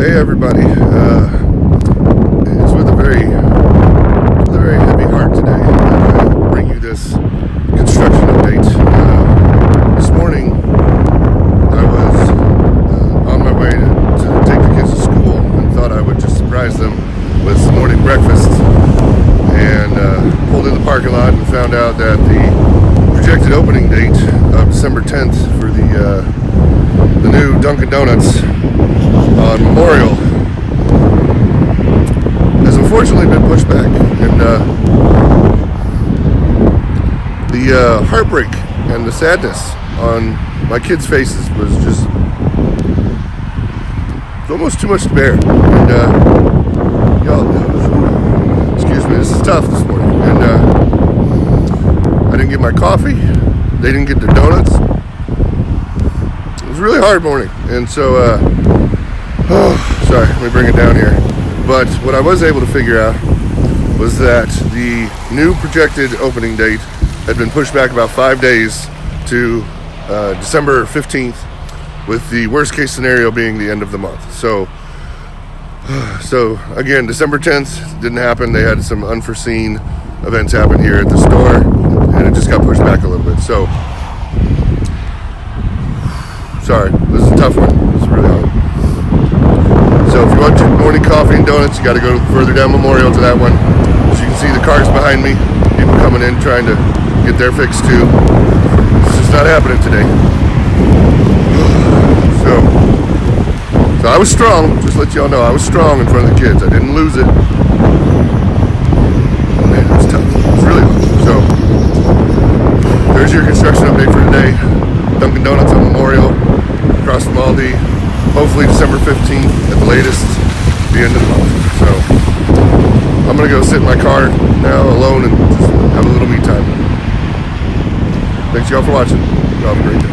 Hey everybody, it's with a very heavy heart today that I bring you this construction update. This morning I was on my way to take the kids to school and thought I would just surprise them with some morning breakfast, and pulled in the parking lot and found out that the projected opening date of December 10th for the new Dunkin' Donuts on Memorial has unfortunately been pushed back, and the heartbreak and the sadness on my kids' faces was just almost too much to bear. And y'all, excuse me, this is tough this morning, and I didn't get my coffee, they didn't get their donuts. It was a really hard morning, and so sorry, let me bring it down here. But what I was able to figure out was that the new projected opening date had been pushed back about 5 days to December 15th, with the worst case scenario being the end of the month. So again, December 10th didn't happen. They had some unforeseen events happen here at the store, and it just got pushed back a little bit. So sorry, this is a tough one. It's really hard. So if you want your morning coffee and donuts, you got to go further down Memorial to that one. As you can see, the cars behind me, people coming in trying to get their fix too. It's just not happening today. So I was strong, just to let y'all know, I was strong in front of the kids. I didn't lose it. Man, it was tough. It was really hard. So there's your construction update for today. Dunkin' Donuts on Memorial, across from Aldi. Hopefully December 15th at the latest, the end of the month. So I'm gonna go sit in my car now alone and just have a little me time. Thanks y'all for watching. Y'all have a great day.